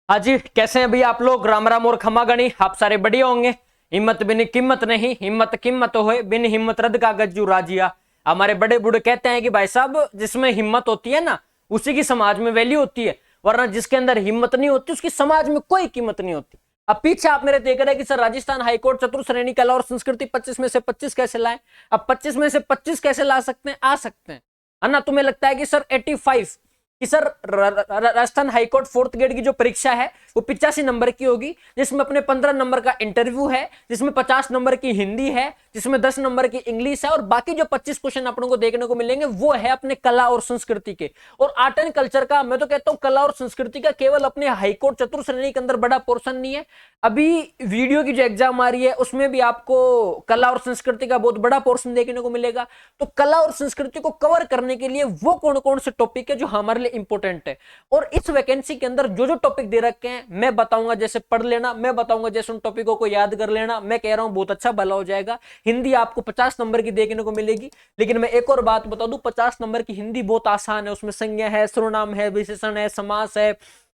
हाँ जी, कैसे हैं भैया आप लोग। राम राम और खमा गणी, आप सारे बढ़िया होंगे। हिम्मत बिन कीमत नहीं, हिम्मत कीमत होए, बिन हिम्मत रद्द कागज जू राजिया। हमारे बड़े बूढ़े कहते हैं कि भाई साहब जिसमें हिम्मत होती है ना उसी की समाज में वैल्यू होती है, वरना जिसके अंदर हिम्मत नहीं होती उसकी समाज में कोई कीमत नहीं होती। अब पीछे आप मेरे देख रहे हैं कि सर राजस्थान हाईकोर्ट चतुर्श्रेणी कला और संस्कृति 25 में से 25 कैसे लाए। अब 25 में से 25 कैसे ला सकते हैं, आ सकते हैं, है ना। तुम्हें लगता है कि सर 85 कि sir Rajasthan high court fourth grade की जो परीक्षा है वो 85 नंबर की होगी, जिसमें अपने 15 नंबर का इंटरव्यू है, जिसमें 50 नंबर की हिंदी है, जिसमें 10 नंबर की इंग्लिश है, और बाकी जो 25 क्वेश्चन अपनों को देखने को मिलेंगे वो है अपने कला और संस्कृति के। और आर्ट एंड कल्चर का मैं तो कहता हूं कला और संस्कृति का केवल अपने हाईकोर्ट चतुर्श्रेणी के अंदर बड़ा पोर्शन नहीं है। अभी वीडियो की जो एग्जाम आ रही है उसमें भी आपको कला और संस्कृति का बहुत बड़ा पोर्शन देखने को मिलेगा। तो कला और संस्कृति को कवर करने के लिए वो कौन कौन से टॉपिक है जो हमारे लिए इंपॉर्टेंट है, और इस वैकेंसी के अंदर जो जो टॉपिक दे रखे हैं मैं बताऊंगा, जैसे पढ़ लेना, मैं बताऊंगा जैसे उन टॉपिकों को याद कर लेना। मैं कह रहा हूं बहुत अच्छा भला हो जाएगा। हिंदी आपको 50 नंबर की देखने को मिलेगी, लेकिन मैं एक और बात बता दूं, 50 नंबर की हिंदी बहुत आसान है। उसमें संज्ञा है, सर्वनाम है, विशेषण है, समास है,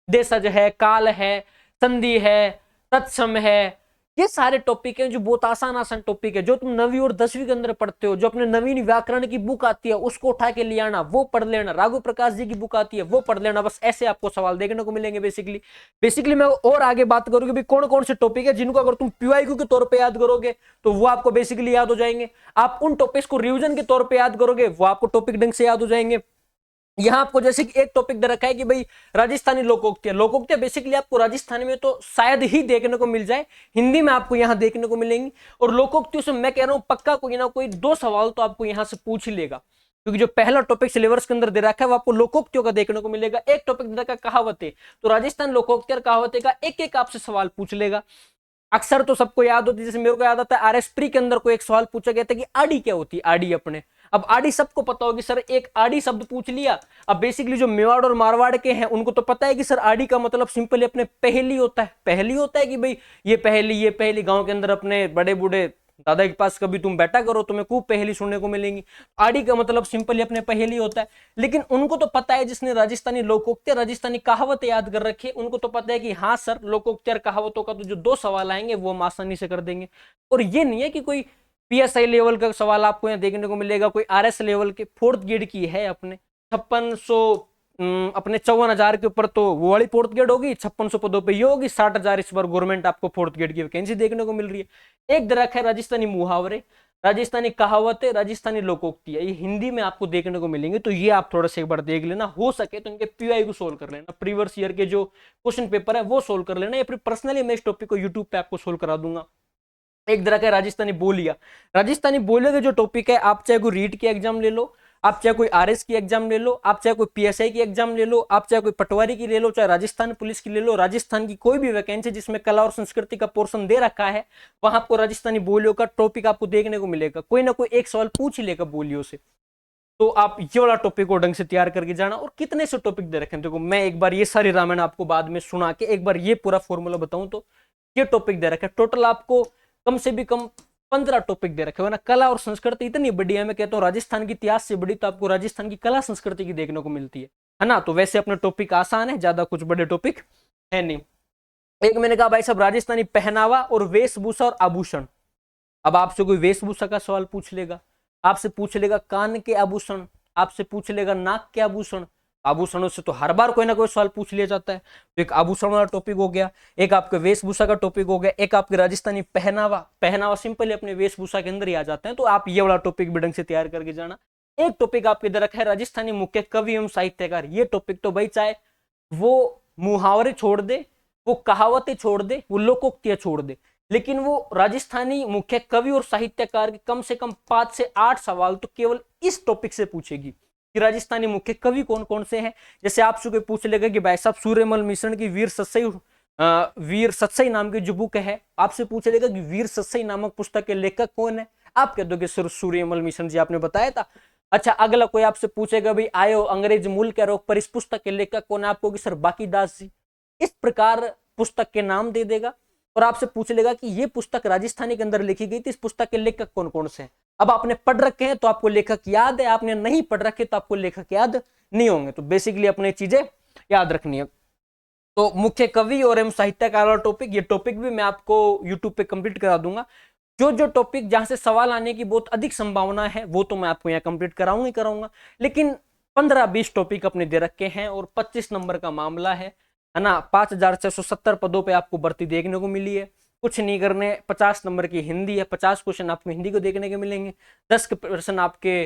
देशज है, काल है, संधि है, तत्सम है। ये सारे टॉपिक हैं जो बहुत आसान आसान टॉपिक है, जो तुम 9वीं और 10वीं के अंदर पढ़ते हो। जो अपने नवीन व्याकरण की बुक आती है उसको उठा के ले आना, वो पढ़ लेना। राघव प्रकाश जी की बुक आती है वो पढ़ लेना। बस ऐसे आपको सवाल देखने को मिलेंगे। बेसिकली मैं और आगे बात करूंगी भी कौन कौन से टॉपिक है जिनको अगर तुम पीवाईक्यू के तौर पे याद करोगे तो वो आपको बेसिकली याद हो जाएंगे। आप उन टॉपिक्स को रिवीजन के तौर पे याद करोगे वो आपको टॉपिक ढंग से याद हो जाएंगे। यहां आपको जैसे कि एक टॉपिक दे रखा है कि भाई राजस्थानी लोकोक्तियां। लोकोक्तियां बेसिकली आपको राजस्थानी में तो शायद ही देखने को मिल जाए, हिंदी में आपको यहां देखने को मिलेंगी। और लोकोक्तियों से मैं कह रहा हूं पक्का कोई ना कोई 2 सवाल तो आपको यहां से पूछ ही लेगा, क्योंकि जो पहला टॉपिक सिलेबस के अंदर दे रखा है वो आपको लोकोक्तियों का देखने को मिलेगा। एक टॉपिक दे रखा है कहावतें, तो राजस्थान लोकोक्ति और कहावतें का एक एक आपसे सवाल पूछ लेगा। अक्सर तो सबको याद होती है, जैसे मेरे को याद आता है आरएस प्री के अंदर कोई एक सवाल पूछा गया था कि आड़ी क्या होती है। आड़ी अपने अब आड़ी सबको पता होगी सर, एक आड़ी शब्द पूछ लिया। अब बेसिकली जो मेवाड़ और मारवाड़ के हैं उनको तो पता है कि सर आड़ी का मतलब सिंपली अपने पहेली होता है। पहेली होता है कि भाई ये पहेली गांव के अंदर अपने बड़े बूढ़े दादा के पास कभी तुम बैठा करो तुम्हें खूब पहेली सुनने को मिलेंगी। आड़ी का मतलब सिंपली अपने पहेली होता है। लेकिन उनको तो पता है, जिसने राजस्थानी लोकोक्ति राजस्थानी कहावत याद कर रखी है उनको तो पता है कि हाँ सर लोकोक्ति और कहावतों का तो जो 2 सवाल आएंगे वो हम आसानी से कर देंगे। और ये नहीं है कि कोई पीएसआई लेवल का सवाल आपको यहाँ देखने को मिलेगा, कोई आरएस लेवल के फोर्थ ग्रेड की है अपने 5600 अपने 54,000 के ऊपर तो वो वाली फोर्थ ग्रेड होगी। 5600 पदों पे ये होगी। 60,000 इस बार गवर्नमेंट आपको फोर्थ ग्रेड की वैकेंसी देखने को मिल रही है। एक दरख है राजस्थानी मुहावरे, राजस्थानी कहावतें, राजस्थानी लोकोक्ति है, ये हिंदी में आपको देखने को मिलेंगे। तो ये आप थोड़ा सा एक बार देख लेना, हो सके तो इनके पीआई को सोल्व कर लेना। प्रीवियस ईयर के जो क्वेश्चन पेपर है वो सोल्व कर लेना, या फिर पर्सनली मैं इस टॉपिक को यूट्यूब पे आपको सोल्व करा दूंगा। एक तरह का राजस्थानी बोलिया। राजस्थानी बोलिया का जो टॉपिक है, आप चाहे कोई रीट की एग्जाम ले लो, आप चाहे कोई आरएस की एग्जाम ले लो, आप चाहे कोई पीएसआई की एग्जाम ले लो, आप चाहे कोई पटवारी की ले लो, चाहे राजस्थान पुलिस की ले लो, राजस्थान की कोई भी वैकेंसी जिसमें कला और संस्कृति का पोर्शन दे रखा है वहां आपको राजस्थानी बोलियों का टॉपिक आपको देखने को मिलेगा। कोई ना कोई एक सवाल पूछ ही लेगा बोलियों से। तो आप ये वाला टॉपिक को ढंग से तैयार करके जाना। और कितने से टॉपिक दे रखे हैं देखो, मैं एक बार ये सारी रामायण आपको बाद में सुना के एक बार ये पूरा फॉर्मूला बताऊं तो ये टॉपिक दे रखे हैं टोटल आपको कम से भी कम 15 टॉपिक दे रखे हो ना। कला और संस्कृति इतनी बड़ी है, मैं कहता हूँ राजस्थान की इतिहास से बड़ी तो आपको राजस्थान की कला संस्कृति की देखने को मिलती है ना। तो वैसे अपने टॉपिक आसान है, ज्यादा कुछ बड़े टॉपिक है नहीं। एक मैंने कहा भाई साहब राजस्थानी पहनावा और वेशभूषा और आभूषण। अब आपसे कोई वेशभूषा का सवाल पूछ लेगा, आपसे पूछ लेगा कान के आभूषण, आपसे पूछ लेगा नाक के आभूषण। आभूषणों से तो हर बार कोई ना कोई सवाल पूछ लिया जाता है। तो एक आभूषण वाला टॉपिक हो गया, एक आपके वेशभूषा का टॉपिक हो गया, एक आपके राजस्थानी पहनावा। पहनावा सिंपली अपने वेशभूषा के अंदर ही आ जाते हैं। तो आप ये वाला टॉपिक भी ढंग से तैयार करके जाना। एक टॉपिक आपके इधर रखा है राजस्थानी मुख्य कवि एवं साहित्यकार। ये टॉपिक तो भाई चाहे वो मुहावरे छोड़ दे, वो कहावतें छोड़ दे, वो लोकोक्तियां छोड़ दे, लेकिन वो राजस्थानी मुख्य कवि और साहित्यकार के कम से कम 5 से 8 सवाल तो केवल इस टॉपिक से पूछेगी कि राजस्थानी मुख्य कवि कौन कौन से हैं। जैसे आपसे कोई पूछ लेगा कि भाई साहब सूर्यमल मिश्रण की वीर सत्सई नाम की जो बुक है, आपसे पूछ लेगा कि वीर सत्सई नामक पुस्तक के लेखक कौन है, आप कह दोगे सर सूर्यमल मिश्रण जी आपने बताया था। अच्छा, अगला कोई आपसे पूछेगा भाई आयो अंग्रेज मूल के रोग पर इस पुस्तक के लेखक कौन है, आपको कि सर बाकीदास जी। इस प्रकार पुस्तक के नाम दे देगा और आपसे पूछ लेगा कि ये पुस्तक राजस्थानी के अंदर लिखी गई थी, इस पुस्तक के लेखक कौन कौन से हैं। अब आपने पढ़ रखे हैं तो आपको लेखक याद है, आपने नहीं पढ़ रखे तो आपको लेखक याद नहीं होंगे। तो बेसिकली अपने चीजें याद रखनी है। तो मुख्य कवि और एवं साहित्यकार वाला टॉपिक, ये टॉपिक भी मैं आपको यूट्यूब पे कंप्लीट करा दूंगा। जो जो टॉपिक जहां से सवाल आने की बहुत अधिक संभावना है वो तो मैं आपको यहाँ कंप्लीट कराऊंगा ही कराऊंगा, लेकिन 15-20 टॉपिक अपने दे रखे हैं और 25 नंबर का मामला है ना। 5,670 पदों पे आपको भर्ती देखने को मिली है। कुछ नहीं करने, 50 नंबर की हिंदी है, 50 क्वेश्चन आपको हिंदी को देखने को मिलेंगे, 10% आपके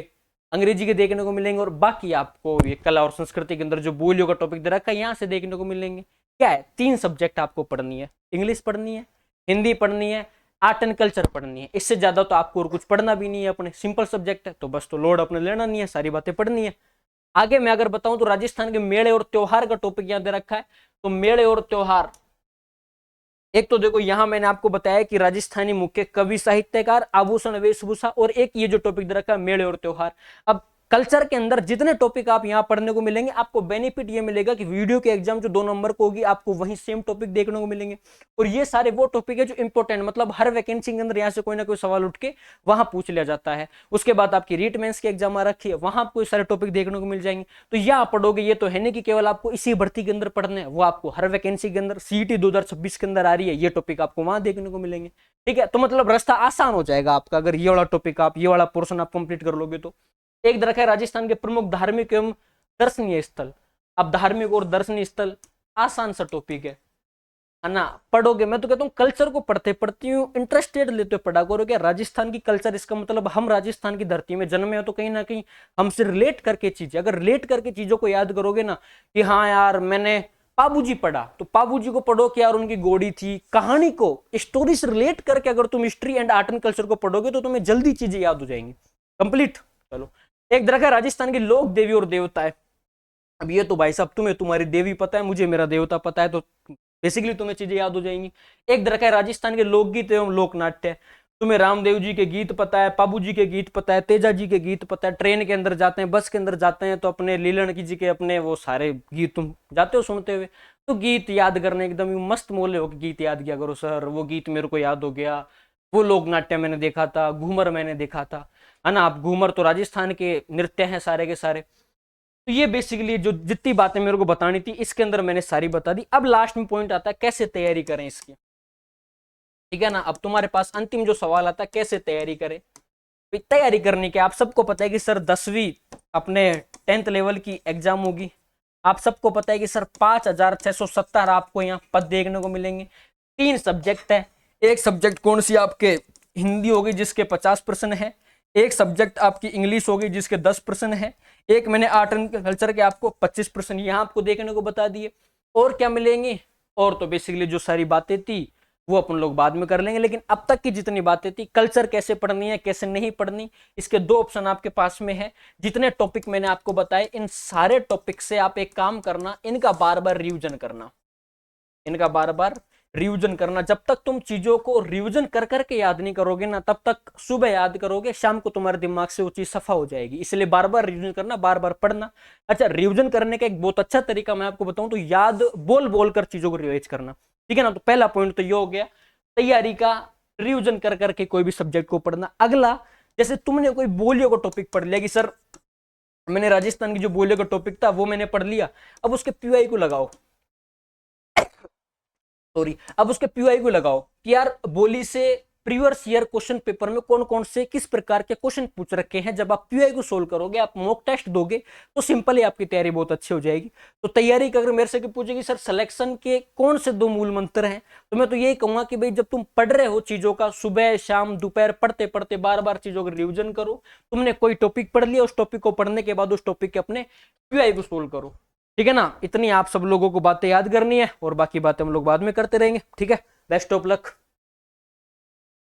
अंग्रेजी के देखने को मिलेंगे और बाकी आपको ये कला और संस्कृति के अंदर जो बोलियों का टॉपिक दे रखा है यहाँ से देखने को मिलेंगे। क्या है, 3 सब्जेक्ट आपको पढ़नी है, इंग्लिश पढ़नी है, हिंदी पढ़नी है, आर्ट एंड कल्चर पढ़नी है। इससे ज्यादा तो आपको और कुछ पढ़ना भी नहीं है, अपने सिंपल सब्जेक्ट है तो बस, तो लोड अपने लेना नहीं है, सारी बातें पढ़नी है। आगे मैं अगर बताऊं तो राजस्थान के मेले और त्योहार का टॉपिक यहाँ दे रखा है। तो मेले और त्योहार, एक तो देखो यहां मैंने आपको बताया कि राजस्थानी मुख्य कवि साहित्यकार, आभूषण वेशभूषा, और एक ये जो टॉपिक दे रखा है मेले और त्योहार। अब कल्चर के अंदर जितने टॉपिक आप यहां पढ़ने को मिलेंगे, आपको बेनिफिट ये मिलेगा कि वीडियो के एग्जाम जो 2 नंबर को होगी आपको वही सेम टॉपिक देखने को मिलेंगे। और ये सारे वो टॉपिक है जो इंपॉर्टेंट, मतलब हर वैकेंसी के अंदर यहाँ से कोई ना कोई सवाल उठ के वहां पूछ लिया जाता है। उसके बाद आपकी रीट मेंस की एग्जाम आ रखी है, वहां आपको सारे टॉपिक देखने को मिल जाएंगे। तो यहाँ पढ़ोगे, ये तो है नहीं कि केवल आपको इसी भर्ती के अंदर पढ़ने हैं, वो आपको हर वैकेंसी के अंदर, सीईटी 2026 के अंदर आ रही है, ये टॉपिक आपको वहां देखने को मिलेंगे। ठीक है, तो मतलब रास्ता आसान हो जाएगा आपका अगर ये वाला टॉपिक आप, ये वाला पोर्शन आप कंप्लीट कर लोगे तो। एक रखा है राजस्थान के प्रमुख धार्मिक एवं दर्शनीय स्थल। अब धार्मिक और दर्शनीय स्थल आसान सा टॉपिक है ना, पढ़ोगे। मैं तो कहता हूँ कल्चर को पढ़ते पढ़ती हूँ इंटरेस्टेड लेते हुए पढ़ा करोगे। राजस्थान की कल्चर, इसका मतलब हम राजस्थान की धरती में जन्मे हो तो कहीं ना कहीं हमसे रिलेट करके चीजें, अगर रिलेट करके चीजों को याद करोगे ना कि हाँ यार मैंने पाबूजी पढ़ा, तो पाबूजी को पढ़ो कि यार उनकी घोड़ी थी, कहानी को स्टोरी से रिलेट करके अगर तुम history and art and culture को पढ़ोगे तो तुम्हें जल्दी चीजें याद हो जाएंगी। कंप्लीट। चलो, एक दरखा राजस्थान की लोक देवी और देवता है। अब ये तो भाई साहब तुम्हें तुम्हारी देवी पता है, मुझे मेरा देवता पता है, तो बेसिकली तुम्हें चीजें याद हो जाएंगी। एक दरखा है राजस्थान के लोकगीत एवं लोक नाट्य। तुम्हें रामदेव जी के गीत पता है, पाबू जी के गीत पता है, तेजा जी के गीत पता है। ट्रेन के अंदर जाते हैं, बस के अंदर जाते हैं तो अपने लीलन जी के अपने वो सारे गीत तुम जाते हो सुनते हुए। तो गीत याद करने एकदम मस्त मोले हो कि गीत याद किया करो सर, वो गीत मेरे को याद हो गया, वो लोक नाट्य मैंने देखा था, घूमर मैंने देखा था, है ना। आप घूमर तो राजस्थान के नृत्य हैं सारे के सारे। तो ये बेसिकली जो जितनी बातें मेरे को बतानी थी इसके अंदर मैंने सारी बता दी। अब लास्ट में पॉइंट आता है कैसे तैयारी करें इसकी, ठीक है ना। अब तुम्हारे पास अंतिम जो सवाल आता है कैसे तैयारी करें। तैयारी करने के आप सबको पता है कि सर 10वीं अपने 10th लेवल की एग्जाम होगी। आप सबको पता है कि सर 5,670 आपको यहाँ पद देखने को मिलेंगे। 3 सब्जेक्ट है, एक सब्जेक्ट कौन सी आपके हिंदी होगी जिसके 50% है, एक सब्जेक्ट आपकी इंग्लिश होगी जिसके 10% है, एक मैंने आर्ट एंड कल्चर के आपको 25% यहाँ आपको देखने को बता दिए। और क्या मिलेंगे, और तो बेसिकली जो सारी बातें थी वो अपन लोग बाद में कर लेंगे, लेकिन अब तक की जितनी बातें थी, कल्चर कैसे पढ़नी है कैसे नहीं पढ़नी, इसके 2 ऑप्शन आपके पास में है। जितने टॉपिक मैंने आपको बताए इन सारे टॉपिक से आप एक काम करना, इनका बार बार रिविजन करना, इनका बार बार रिवीजन करना। जब तक तुम चीजों को रिवीजन कर करके याद नहीं करोगे ना, तब तक सुबह याद करोगे, शाम को तुम्हारे दिमाग से वो चीज सफा हो जाएगी। इसलिए बार बार रिवीजन करना, बार बार पढ़ना। अच्छा, रिवीजन करने का एक बहुत अच्छा तरीका मैं आपको बताऊं तो याद बोल बोल कर चीजों को रिवाइज करना, ठीक है ना। तो पहला पॉइंट तो ये हो गया, तैयारी का, रिवीजन कर करके कोई भी सब्जेक्ट को पढ़ना। अगला, जैसे तुमने कोई बोलियों का टॉपिक पढ़ लिया कि सर मैंने राजस्थान की जो बोलियों का टॉपिक था वो मैंने पढ़ लिया, अब उसके पीवाई को लगाओ, सॉरी, अब उसके पीवाई को लगाओ कि यार बोली से प्रीवियस ईयर क्वेश्चन पेपर में कौन कौन से किस प्रकार के क्वेश्चन पूछ रखे हैं। जब आप पीवाई को सोल्व करोगे, आप मॉक टेस्ट दोगे, तो सिंपली आपकी तैयारी बहुत अच्छी हो जाएगी। तो तैयारी का अगर मेरे से पूछेगी सर सिलेक्शन के कौन से 2 मूल मंत्र हैं, तो मैं तो यही कहूंगा कि भाई जब तुम पढ़ रहे हो चीजों का, सुबह शाम दोपहर पढ़ते पढ़ते बार बार चीजों का रिविजन करो। तुमने कोई टॉपिक पढ़ लिया, उस टॉपिक को पढ़ने के बाद उस टॉपिक के अपने पीवाई को सोल्व करो, ठीक है ना। इतनी आप सब लोगों को बातें याद करनी है और बाकी बातें हम लोग बाद में करते रहेंगे, ठीक है। Best of luck.